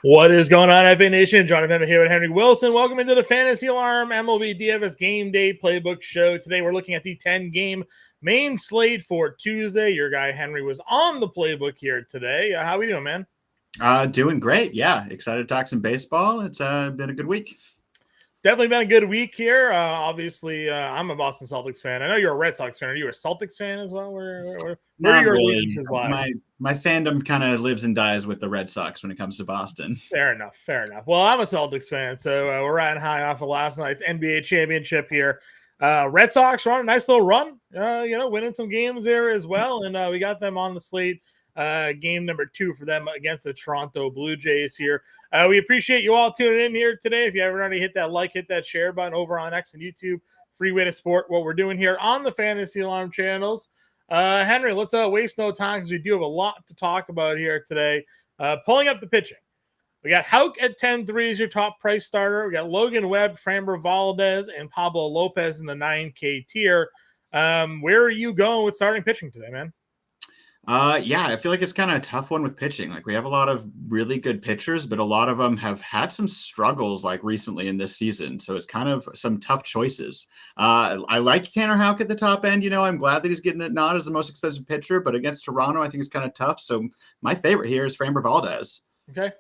What is going on, FA Nation? John Impemba here with Henry Wilson. Welcome into the Fantasy Alarm MLB DFS Game Day Playbook Show. Today we're looking at the 10-game main slate for Tuesday. Your guy Henry was on the playbook here today. How we doing, man? Doing great. Yeah, excited to talk some baseball. It's been a good week. Definitely been a good week here. Obviously, I'm a Boston Celtics fan. I know you're a Red Sox fan. Are you a Celtics fan as well? Where are Not your really. allegiances lie? My fandom kind of lives and dies with the Red Sox when it comes to Boston. Fair enough. Well, I'm a Celtics fan, so we're riding high off of last night's NBA championship here. Red Sox are on a nice little run, winning some games there as well, and we got them on the slate. Game number 2 for them against the Toronto Blue Jays here. We appreciate you all tuning in here today. If you haven't already hit that share button over on X and YouTube. Free way to support what we're doing here on the Fantasy Alarm channels. Henry, let's waste no time because we do have a lot to talk about here today. Pulling up the pitching. We got Houck at 10-3 as your top price starter. We got Logan Webb, Framber Valdez, and Pablo Lopez in the 9K tier. Where are you going with starting pitching today, man? Yeah, I feel like it's kind of a tough one with pitching. Like, we have a lot of really good pitchers, but a lot of them have had some struggles like recently in this season. So it's kind of some tough choices. I like Tanner Houck at the top end. I'm glad that he's getting the nod as the most expensive pitcher, but against Toronto, I think it's kind of tough. So my favorite here is Framber Valdez. Okay.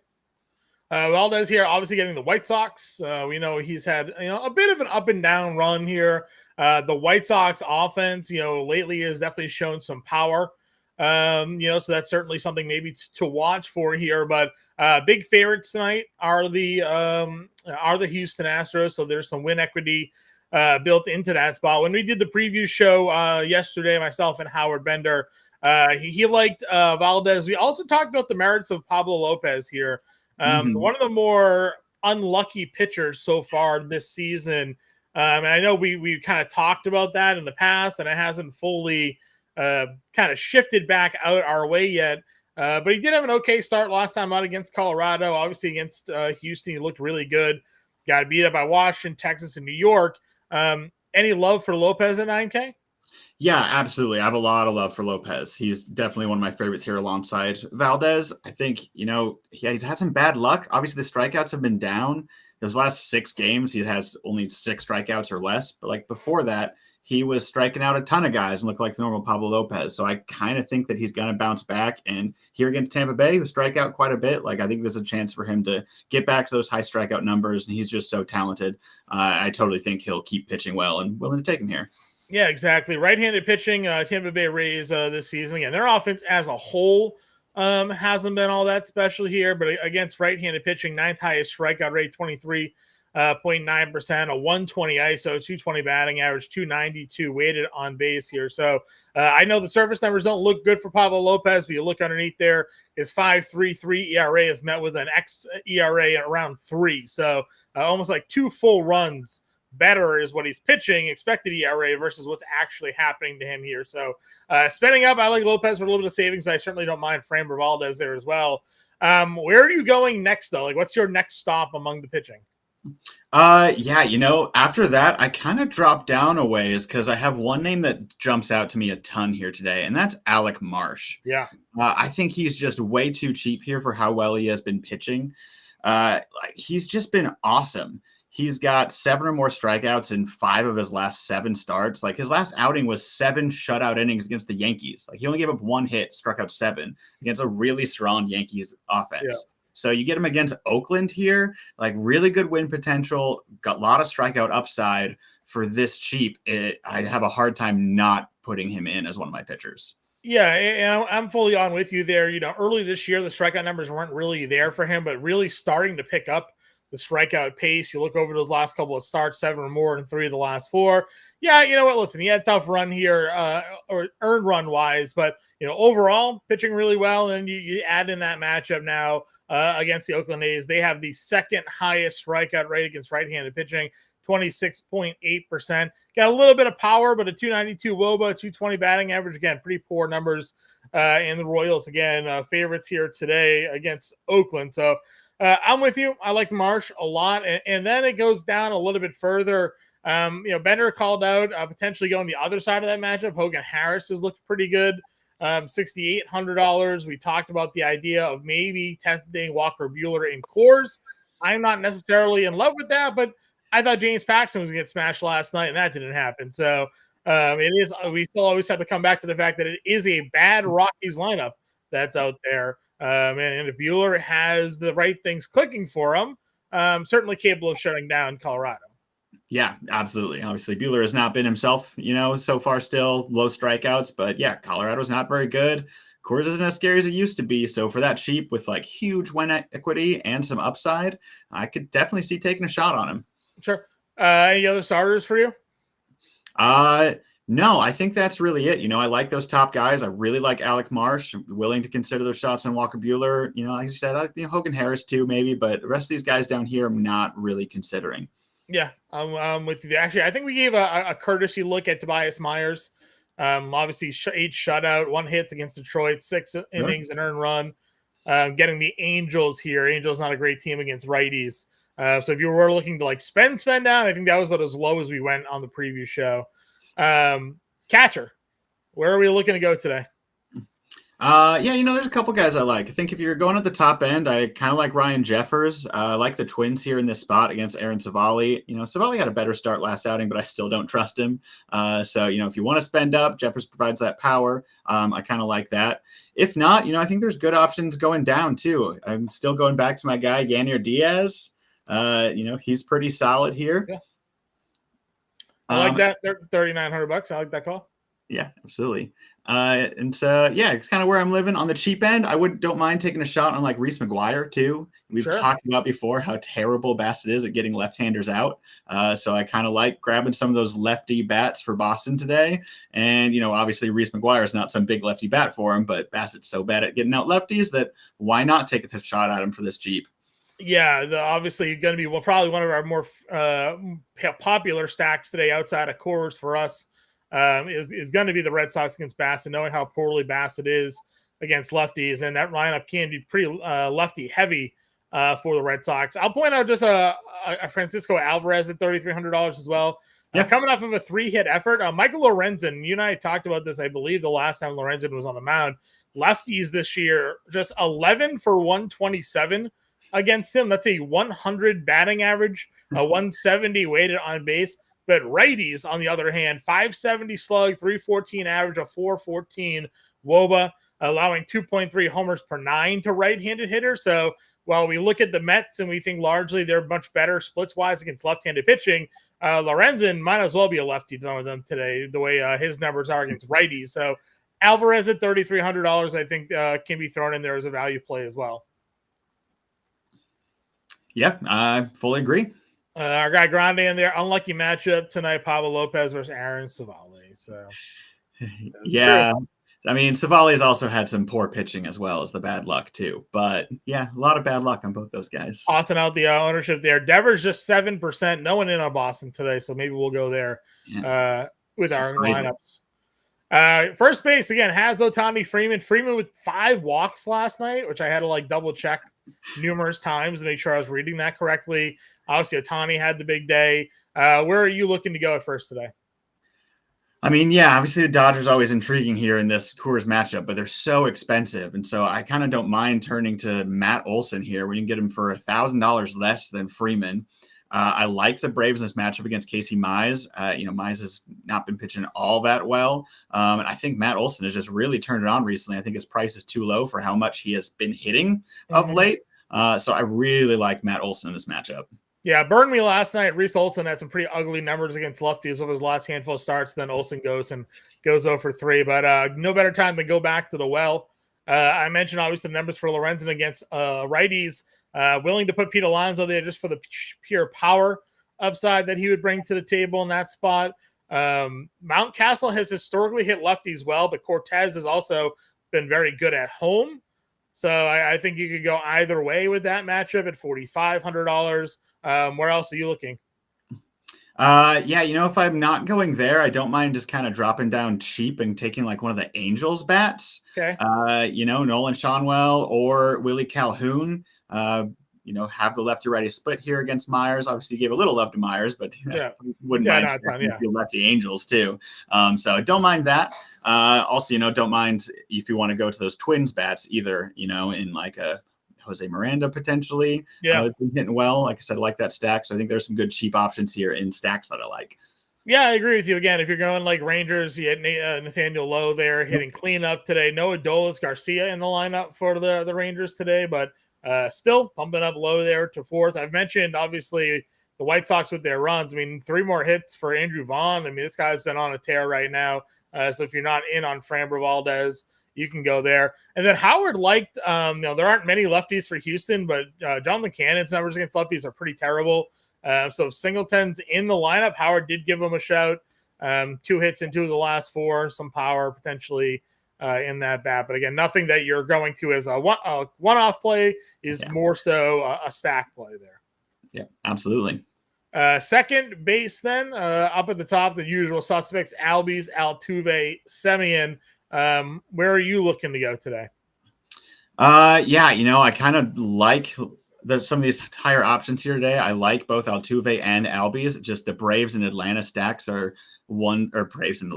Valdez here, obviously getting the White Sox. We know he's had a bit of an up and down run here. The White Sox offense, lately has definitely shown some power. So that's certainly something maybe to watch for here. But big favorites tonight are the Houston Astros. So there's some win equity built into that spot. When we did the preview show yesterday, myself and Howard Bender, he liked Valdez. We also talked about the merits of Pablo Lopez here. One of the more unlucky pitchers so far this season. And I know we kind of talked about that in the past, and it hasn't fully kind of shifted back out our way yet. But he did have an okay start last time out against Colorado. Obviously against Houston, he looked really good. Got beat up by Washington, Texas, and New York. Any love for Lopez at 9K? Yeah, absolutely. I have a lot of love for Lopez. He's definitely one of my favorites here alongside Valdez. I think, he's had some bad luck. Obviously, the strikeouts have been down. His last 6 games, he has only 6 strikeouts or less. But before that, he was striking out a ton of guys and looked like the normal Pablo Lopez. So I kind of think that he's going to bounce back. And here against Tampa Bay, who strike out quite a bit, I think there's a chance for him to get back to those high strikeout numbers. And he's just so talented. I totally think he'll keep pitching well and willing to take him here. Yeah, exactly. Right-handed pitching, Tampa Bay Rays this season. Again, their offense as a whole hasn't been all that special here, but against right-handed pitching, 9th highest strikeout rate, 23.9%, a 120 ISO, 220 batting average, 292 weighted on base here. So I know the surface numbers don't look good for Pablo Lopez, but you look underneath there, his 5.33 ERA is met with an xERA at around 3. So almost like 2 full runs better is what he's pitching, expected ERA versus what's actually happening to him here. So spending up, I like Lopez for a little bit of savings, but I certainly don't mind Framber Valdez there as well. Where are you going next, though? What's your next stop among the pitching? After that, I kind of dropped down a ways because I have one name that jumps out to me a ton here today, and that's Alec Marsh. Yeah. I think he's just way too cheap here for how well he has been pitching. He's just been awesome. He's got 7 or more strikeouts in 5 of his last 7 starts. His last outing was 7 shutout innings against the Yankees. He only gave up 1 hit, struck out 7 against a really strong Yankees offense. Yeah. So you get him against Oakland here, really good win potential, got a lot of strikeout upside for this cheap. I have a hard time not putting him in as one of my pitchers. Yeah, and I'm fully on with you there. Early this year, the strikeout numbers weren't really there for him, but really starting to pick up the strikeout pace. You look over those last couple of starts, 7 or more in 3 of the last 4. Yeah, you know what? Listen, he had a tough run here, or earned run wise, but overall pitching really well. And you add in that matchup now against the Oakland A's. They have the 2nd highest strikeout rate against right-handed pitching, 26.8%. Got a little bit of power, but a 292 WOBA, 220 batting average. Again, pretty poor numbers. And the Royals again favorites here today against Oakland. So. I'm with you. I like Marsh a lot. And then it goes down a little bit further. Bender called out potentially going the other side of that matchup. Hogan Harris has looked pretty good $6,800. We talked about the idea of maybe testing Walker Buehler in cores. I'm not necessarily in love with that, but I thought James Paxton was going to get smashed last night, and that didn't happen. So it is. We still always have to come back to the fact that it is a bad Rockies lineup that's out there. And if Buehler has the right things clicking for him, certainly capable of shutting down Colorado. Yeah, absolutely. Obviously, Buehler has not been himself, so far still low strikeouts. But yeah, Colorado's not very good. Coors isn't as scary as it used to be. So for that cheap with like huge win equity and some upside, I could definitely see taking a shot on him. Sure. Any other starters for you? No, I think that's really it. I like those top guys. I really like Alec Marsh. I'm willing to consider those shots on Walker Buehler. Like you said, I like Hogan Harris too, maybe, but the rest of these guys down here, I'm not really considering. Yeah, I'm with you. Actually, I think we gave a courtesy look at Tobias Myers. Obviously, 8 shutout, 1 hit against Detroit, 6 innings, an earned run. Getting the Angels here. Angels not a great team against righties. So if you were looking to like spend down, I think that was about as low as we went on the preview show. Catcher, where are we looking to go today? There's a couple guys I like. I think if you're going at the top end, I kind of like Ryan Jeffers. I like the Twins here in this spot against Aaron Savali. Savali had a better start last outing, but I still don't trust him. So if you want to spend up, Jeffers provides that power. I kind of like that. If not, I think there's good options going down too. I'm still going back to my guy, Yanier Diaz. He's pretty solid here. Yeah. I like that. They're $3,900. I like that call. Yeah, absolutely. It's kind of where I'm living on the cheap end. I don't mind taking a shot on like Reese McGuire too. We've talked about before how terrible Bassett is at getting left-handers out. So I kind of like grabbing some of those lefty bats for Boston today. And, obviously Reese McGuire is not some big lefty bat for him, but Bassett's so bad at getting out lefties that why not take a shot at him for this cheap? Yeah, obviously going to be probably one of our more popular stacks today outside of Coors for us. Is going to be the Red Sox against Bassett, knowing how poorly Bassett is against lefties, and that lineup can be pretty lefty heavy for the Red Sox. I'll point out just a Francisco Alvarez at $3,300 as well. Coming off of a 3-hit effort, Michael Lorenzen, you and I talked about this, I believe, the last time Lorenzen was on the mound. Lefties this year, just 11 for 127 against him. That's a 100 batting average, a 170 weighted on base. But righties, on the other hand, 570 slug, 314 average, a 414 WOBA, allowing 2.3 homers per 9 to right-handed hitters. So while we look at the Mets and we think largely they're much better splits-wise against left-handed pitching, Lorenzen might as well be a lefty done with them today, the way his numbers are against righties. So Alvarez at $3,300, I think can be thrown in there as a value play as well. Yeah, I fully agree. Our guy Grande in there. Unlucky matchup tonight. Pablo Lopez versus Aaron Savali. So, yeah. True. I mean, Savali has also had some poor pitching as well as the bad luck too. But yeah, a lot of bad luck on both those guys. Austin out the ownership there. Devers just 7%. No one in on Boston today, so maybe we'll go there with our lineups. First base again has Ohtani Freeman. Freeman with 5 walks last night, which I had to double check numerous times to make sure I was reading that correctly. Obviously, Ohtani had the big day. Where are you looking to go at first today? I mean, yeah, obviously the Dodgers always intriguing here in this Coors matchup, but they're so expensive. And so I kind of don't mind turning to Matt Olson here. We can get him for $1,000 less than Freeman. I like the Braves in this matchup against Casey Mize. Mize has not been pitching all that well. And I think Matt Olson has just really turned it on recently. I think his price is too low for how much he has been hitting of late. So I really like Matt Olson in this matchup. Yeah, burned me last night. Reese Olson had some pretty ugly numbers against lefties over his last handful of starts. Then Olson goes 0 for 3. But no better time to go back to the well. I mentioned obviously the numbers for Lorenzen against righties. Willing to put Pete Alonso there just for the pure power upside that he would bring to the table in that spot. Mountcastle has historically hit lefties well, but Cortez has also been very good at home. So I think you could go either way with that matchup at $4,500. Where else are you looking? If I'm not going there, I don't mind just kind of dropping down cheap and taking one of the Angels bats. Okay. Nolan Schanuel or Willie Calhoun. Have the lefty righty split here against Myers. Obviously, you gave a little love to Myers, but wouldn't mind if you lefty Angels too. So don't mind that. Also, don't mind if you want to go to those Twins bats either, in like a Jose Miranda potentially. Yeah. Been hitting well. Like I said, I like that stack. So I think there's some good cheap options here in stacks that I like. Yeah, I agree with you. Again, if you're going like Rangers, you had Nathaniel Lowe there hitting cleanup today. No Adolis Garcia in the lineup for the Rangers today, but still pumping up Lowe there to fourth. I've mentioned, obviously, the White Sox with their runs. I mean, 3 more hits for Andrew Vaughn. I mean, this guy's been on a tear right now. So if you're not in on Framber Valdez, you can go there. And then Howard liked, there aren't many lefties for Houston, but Jonathan Cannon's numbers against lefties are pretty terrible. So Singleton's in the lineup. Howard did give him a shout. 2 hits in 2 of the last 4. Some power potentially in that bat. But again, nothing that you're going to as a one-off play is more so a stack play there. Yeah, absolutely. Second base then, up at the top, the usual suspects, Albies, Altuve, Semien. Where are you looking to go today? I kind of like there's some of these higher options here today. I like both Altuve and Albies. Just the Braves and Atlanta stacks are Braves and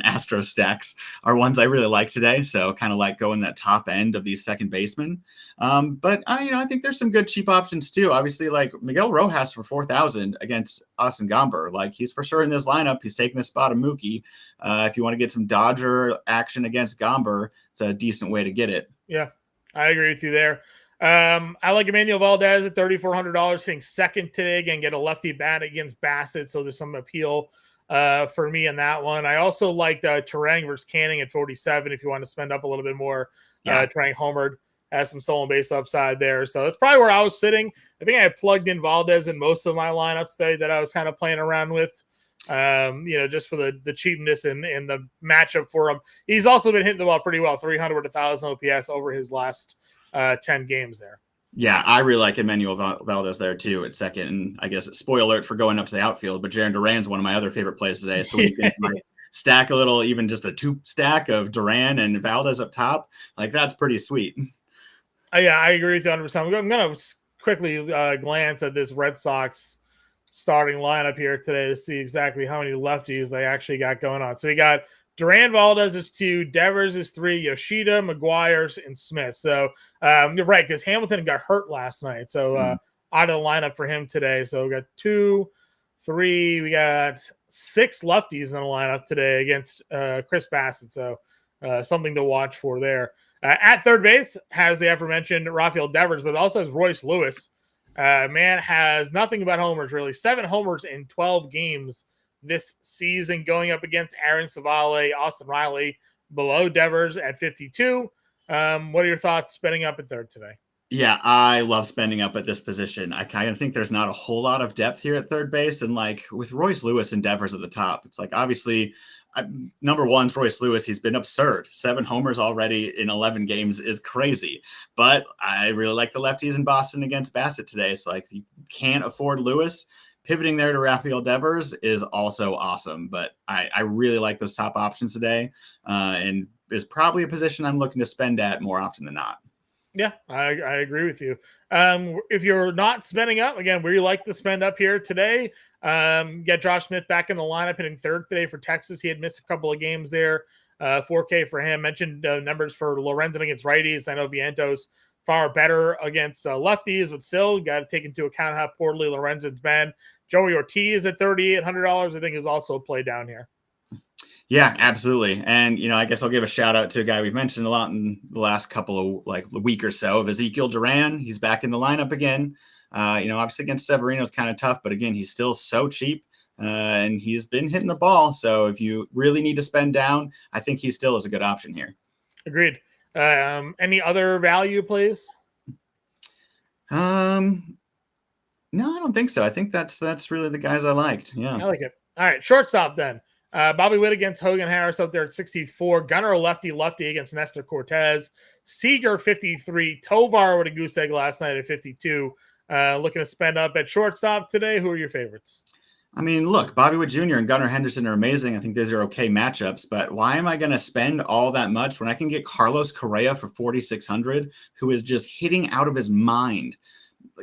Astros stacks are ones I really like today. So kind of like going that top end of these second basemen. But I think there's some good cheap options too. Obviously, like Miguel Rojas for 4,000 against Austin Gomber. Like he's for sure in this lineup. He's taking the spot of Mookie. If you want to get some Dodger action against Gomber, it's a decent way to get it. Yeah, I agree with you there. I like Emmanuel Valdez at $3,400 hitting second today. Again, get a lefty bat against Bassett, so there's some appeal for me in that one. I also liked Terang versus Canning at 47 if you want to spend up a little bit more. Terang homered, has some stolen base upside there. So that's probably where I was sitting. I think I had plugged in Valdez in most of my lineups today that I was kind of playing around with. Just for the cheapness and the matchup for him. He's also been hitting the ball pretty well, 300 with 1,000 OPS over his last 10 games there. Yeah, I really like Emmanuel Valdez there too at second. And I guess spoiler alert for going up to the outfield, but Jarren Duran's one of my other favorite plays today. So we can stack a little, even just a 2 stack of Duran and Valdez up top. Like that's pretty sweet. Yeah, I agree with you 100%. I'm going to quickly glance at this Red Sox starting lineup here today to see exactly how many lefties they actually got going on. So we got Duran, Valdez is 2, Devers is 3, Yoshida, McGuire's, and Smith. So you're right, because Hamilton got hurt last night. So out of the lineup for him today. So we got 2, 3, we got 6 lefties in the lineup today against Chris Bassett. So something to watch for there. At third base has the aforementioned Rafael Devers, but also has Royce Lewis. Man has nothing but homers, really. 7 homers in 12 games this season, going up against Aaron Savale, Austin Riley, below Devers at 52. What are your thoughts spending up at third today? Yeah, I love spending up at this position. I kind of think there's not a whole lot of depth here at third base. And like with Royce Lewis and Devers at the top, it's like obviously number one's Royce Lewis. He's been absurd. 7 homers already in 11 games is crazy. But I really like the lefties in Boston against Bassett today. So like if you can't afford Lewis, pivoting there to Rafael Devers is also awesome. But I really like those top options today and is probably a position I'm looking to spend at more often than not. Yeah, I agree with you. If you're not spending up, again, where you like to spend up here today, get Josh Smith back in the lineup hitting third today for Texas. He had missed a couple of games there. 4K for him. Mentioned numbers for Lorenzen against righties. I know Vientos far better against lefties, but still got to take into account how poorly Lorenzen's been. Joey Ortiz at $3,800, I think, is also a play down here. Yeah, absolutely. And, I guess I'll give a shout out to a guy we've mentioned a lot in the last couple of a week or so of Ezekiel Duran. He's back in the lineup again. Obviously against Severino is kind of tough, but again, he's still so cheap and he's been hitting the ball. So if you really need to spend down, I think he still is a good option here. Agreed. Any other value plays? No, I don't think so. I think that's really the guys I liked. Yeah. I like it. All right. Shortstop then. Bobby Witt against Hogan Harris out there at 64. Gunnar lefty against Nestor Cortez. Seager 53. Tovar with a goose egg last night at 52. Looking to spend up at shortstop today. Who are your favorites? I mean, look, Bobby Witt Jr. and Gunnar Henderson are amazing. I think these are okay matchups, but why am I going to spend all that much when I can get Carlos Correa for 4,600, who is just hitting out of his mind?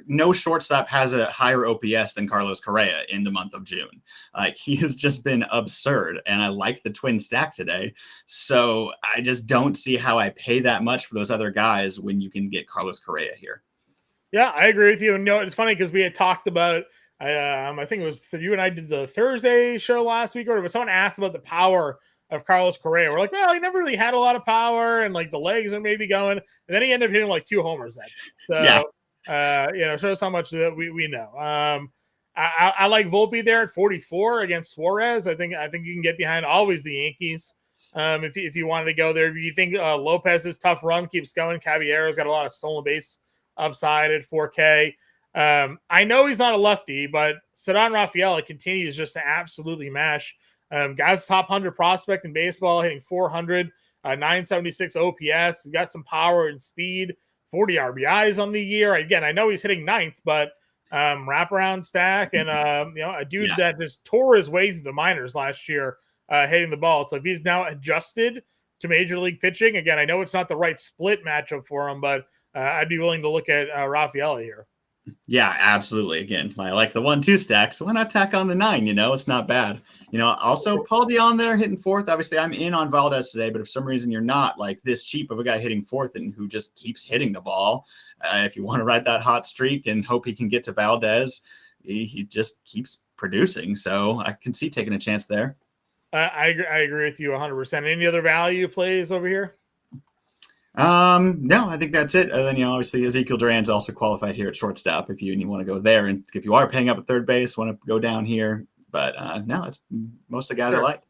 no shortstop has a higher OPS than Carlos Correa in the month of June. Like, he has just been absurd, and I like the twin stack today. So I just don't see how I pay that much for those other guys when you can get Carlos Correa here. Yeah, I agree with you. And it's funny because we had talked about, I think it was you and I did the Thursday show last week, but someone asked about the power of Carlos Correa. We're like, well, he never really had a lot of power, and like the legs are maybe going, and then he ended up hitting like 2 homers that day. So, yeah. Shows how much that we know. I like Volpe there at 44 against Suarez. I think you can get behind always the Yankees. If you wanted to go there, if you think Lopez's tough run keeps going, Caballero's got a lot of stolen base upside at 4K. I know he's not a lefty, but Ceddanne Rafaela continues just to absolutely mash. Guy's top 100 prospect in baseball, hitting 400, 976 OPS. He got some power and speed, 40 RBIs on the year. Again, I know he's hitting 9th, but wraparound stack and a dude that just tore his way through the minors last year, hitting the ball. So if he's now adjusted to major league pitching, again, I know it's not the right split matchup for him, but I'd be willing to look at Rafaela here. Yeah, absolutely. Again, I like the 1-2 stack, so why not tack on the 9? It's not bad. Also Paul Dion there hitting 4th. Obviously, I'm in on Valdez today, but if for some reason you're not like this cheap of a guy hitting 4th and who just keeps hitting the ball, if you want to ride that hot streak and hope he can get to Valdez, he just keeps producing. So I can see taking a chance there. I agree with you 100%. Any other value plays over here? No, I think that's it. And then, obviously Ezekiel Duran's also qualified here at shortstop if you want to go there. And if you are paying up at third base, want to go down here. But no, that's most of the guys I like.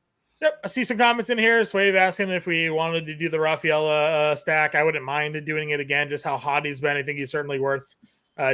Yep. I see some comments in here. Swave asking if we wanted to do the Rafaela stack. I wouldn't mind doing it again, just how hot he's been. I think he's certainly worth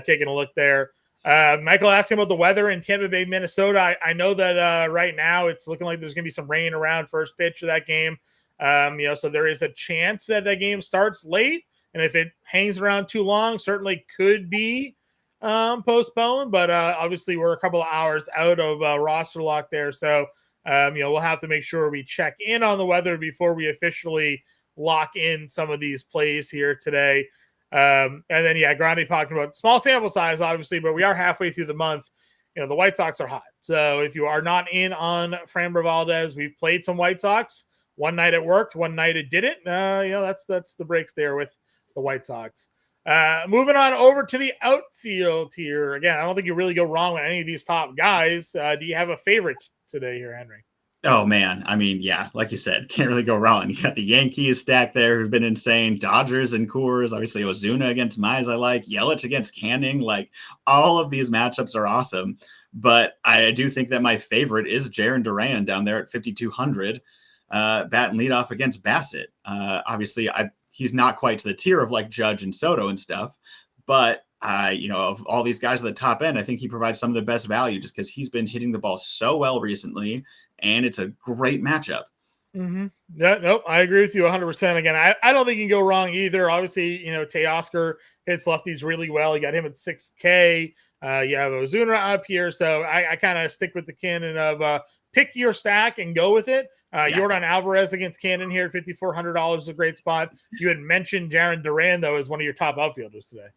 taking a look there. Michael asking about the weather in Tampa Bay, Minnesota. I know that right now it's looking like there's going to be some rain around first pitch of that game. So there is a chance that game starts late, and if it hangs around too long, certainly could be postponed. But obviously, we're a couple of hours out of roster lock there, so we'll have to make sure we check in on the weather before we officially lock in some of these plays here today. And then Grande talking about small sample size, obviously, but we are halfway through the month. The White Sox are hot, so if you are not in on Framber Valdez, we've played some White Sox. One night it worked, one night it didn't. That's the breaks there with the White Sox. Moving on over to the outfield here. Again, I don't think you really go wrong with any of these top guys. Do you have a favorite today here, Henry? Oh, man. I mean, yeah, like you said, can't really go wrong. You got the Yankees stacked there who've been insane. Dodgers and Coors. Obviously, Ozuna against Mize I like. Yelich against Canning. Like, all of these matchups are awesome. But I do think that my favorite is Jarren Duran down there at 5,200. Bat and leadoff against Bassett. Obviously, he's not quite to the tier of like Judge and Soto and stuff, but of all these guys at the top end, I think he provides some of the best value just because he's been hitting the ball so well recently, and it's a great matchup. Mm-hmm. Yeah, nope, I agree with you 100%. Again, I don't think you can go wrong either. Obviously, Teoscar hits lefties really well. You got him at 6K. You have Ozuna up here, so I kind of stick with the canon of pick your stack and go with it. Yordan Alvarez against Cannon here at $5,400 is a great spot. You had mentioned Jarren Duran, though, as one of your top outfielders today.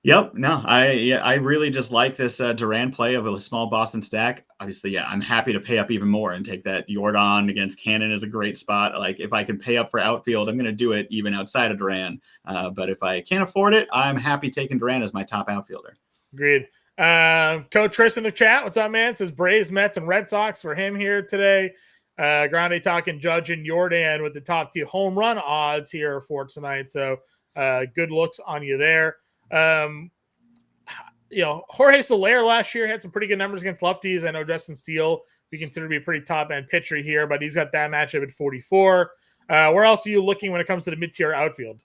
Yep. No, I really just like this Duran play of a small Boston stack. Obviously, I'm happy to pay up even more and take that. Yordan against Cannon is a great spot. Like, if I can pay up for outfield, I'm going to do it even outside of Duran. But if I can't afford it, I'm happy taking Duran as my top outfielder. Agreed. Coach Tris in the chat, what's up, man? It says Braves, Mets, and Red Sox for him here today. Grande talking Judge and Yordan with the top 2 home run odds here for tonight. So good looks on you there. Jorge Soler last year had some pretty good numbers against lefties. I know Justin Steele we consider to be a pretty top end pitcher here, but he's got that matchup at 44. Where else are you looking when it comes to the mid-tier outfield?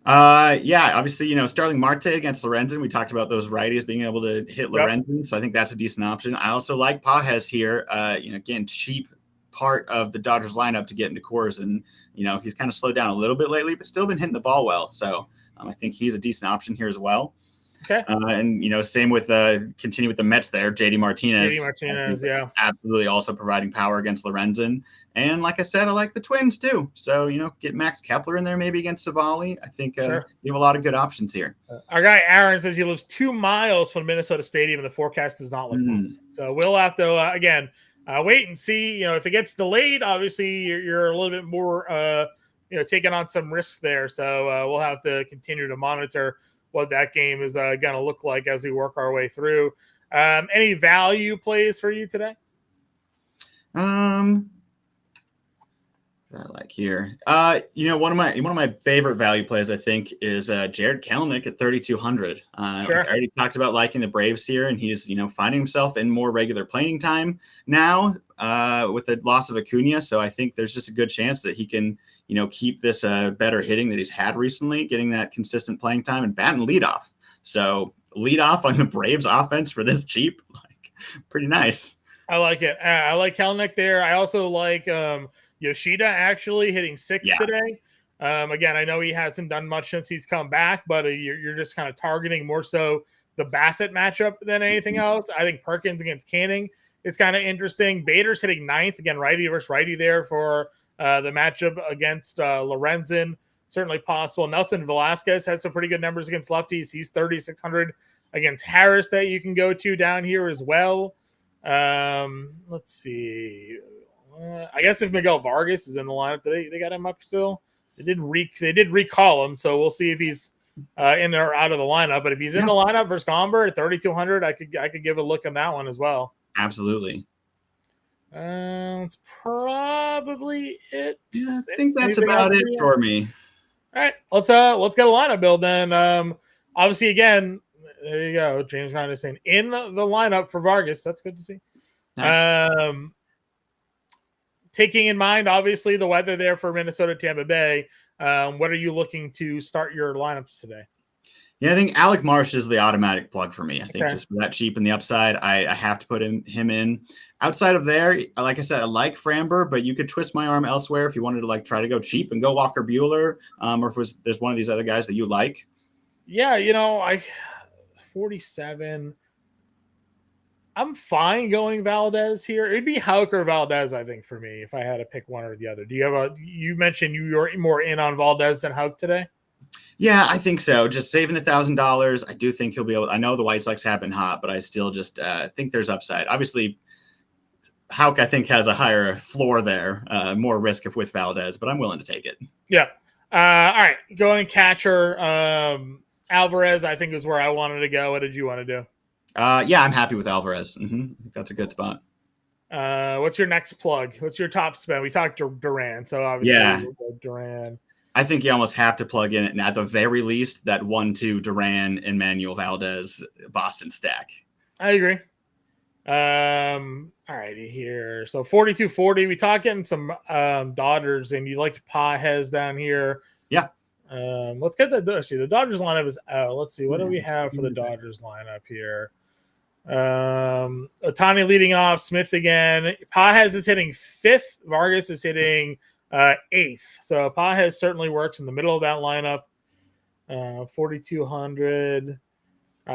Obviously, Starling Marte against Lorenzen. We talked about those righties being able to hit Lorenzen, so I think that's a decent option. I also like Pages here. Again, cheap part of the Dodgers lineup to get into Coors, and he's kind of slowed down a little bit lately, but still been hitting the ball well. So I think he's a decent option here as well. Okay. And same with continue with the Mets there. JD Martinez. Yeah. Absolutely also providing power against Lorenzen. And like I said, I like the Twins too. So, get Max Kepler in there maybe against Savali. I think Sure. you have a lot of good options here. Our guy Aaron says he lives 2 miles from Minnesota Stadium, and the forecast does not look promising. So we'll have to again wait and see. If it gets delayed, obviously you're a little bit more taking on some risk there. So we'll have to continue to monitor what that game is going to look like as we work our way through. Any value plays for you today? What I like here. One of my favorite value plays I think is Jared Kelenic at 3,200. Sure. I already talked about liking the Braves here, and he's finding himself in more regular playing time now with the loss of Acuna. So I think there's just a good chance that he can keep this better hitting that he's had recently, getting that consistent playing time and batting leadoff. So leadoff on the Braves offense for this cheap, like pretty nice. I like it. I like Kelenic there. I also like Yoshida actually hitting 6 today. Again, I know he hasn't done much since he's come back, but you're just kind of targeting more so the Bassett matchup than anything else. I think Perkins against Canning is kind of interesting. Bader's hitting 9th, again, righty versus righty there for the matchup against Lorenzen. Certainly possible. Nelson Velasquez has some pretty good numbers against lefties. He's 3,600 against Harris that you can go to down here as well. Let's see. I guess if Miguel Vargas is in the lineup, they got him up still. They did recall him, so we'll see if he's in or out of the lineup. But if he's in the lineup versus Gomber at 3,200, I could give a look on that one as well. Absolutely. That's probably it. Yeah, I think that's about it for me. All right, let's get a lineup build then. Obviously, again, there you go. James Ryan is saying in the lineup for Vargas. That's good to see. Nice. Taking in mind, obviously, the weather there for Minnesota, Tampa Bay, what are you looking to start your lineups today? Yeah, I think Alec Marsh is the automatic plug for me. I think just for that cheap and the upside, I have to put him in. Outside of there, like I said, I like Framber, but you could twist my arm elsewhere if you wanted to try to go cheap and go Walker Buehler, or if there's one of these other guys that you like. Yeah, 47. I'm fine going Valdez here. It'd be Houck or Valdez, I think, for me, if I had to pick one or the other. You mentioned you're more in on Valdez than Houck today? Yeah, I think so. Just saving the $1,000. I do think he'll be able. I know the White Sox have been hot, but I still just think there's upside. Obviously, Houck, I think, has a higher floor there, more risk with Valdez, but I'm willing to take it. Yeah. All right. Going catcher. Alvarez, I think, is where I wanted to go. What did you want to do? Yeah, I'm happy with Alvarez. I think that's a good spot. What's your next plug? What's your top spend? We talked Duran, so obviously we'll go Duran. I think you almost have to plug in, and at the very least, that 1-2 Duran and Manuel Valdez Boston stack. I agree. All righty here. So 42-40. We talking some Dodgers, and you liked Pages down here. Yeah. Let's get the Dodgers lineup is out. Let's see. What do we have for the Dodgers lineup here? Ohtani leading off, Smith again. Pages is hitting 5th. Vargas is hitting 8th. So Pages certainly works in the middle of that lineup. 4,200.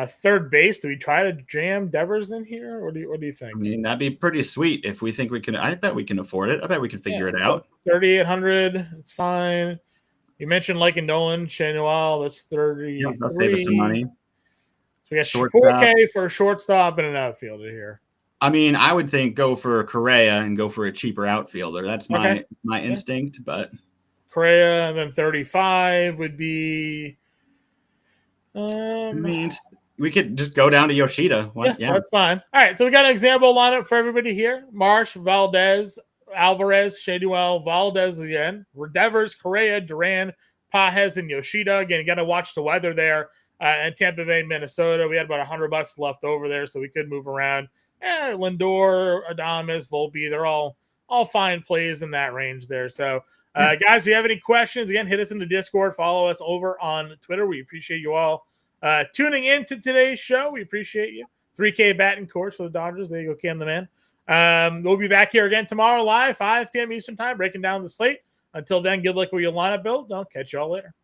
Third base. Do we try to jam Devers in here? What do you think? I mean, that'd be pretty sweet if we think we can. I bet we can afford it. I bet we can figure it out. 3,800. It's fine. You mentioned Nolan, Chanuel. That's 30. Yeah, that'll save us some money. So we got $4K for a shortstop and an outfielder here. I mean, I would think go for Correa and go for a cheaper outfielder. That's my instinct, but Correa and then 35 would be. I mean, we could just go down to Yoshida. Yeah, that's fine. All right, so we got an example lineup for everybody here: Marsh, Valdez, Alvarez, Chanuel, Valdez again, Devers, Correa, Duran, Pages, and Yoshida. Again, you got to watch the weather there in Tampa Bay, Minnesota. We had about $100 left over there, so we could move around. Lindor, Adames, Volpe, they're all fine plays in that range there. So, guys, if you have any questions, again, hit us in the Discord. Follow us over on Twitter. We appreciate you all tuning in to today's show. We appreciate you. 3K batting course for the Dodgers. There you go, Cam the man. We'll be back here again tomorrow live, 5 p.m. Eastern time, breaking down the slate. Until then, good luck with your lineup build. I'll catch you all later.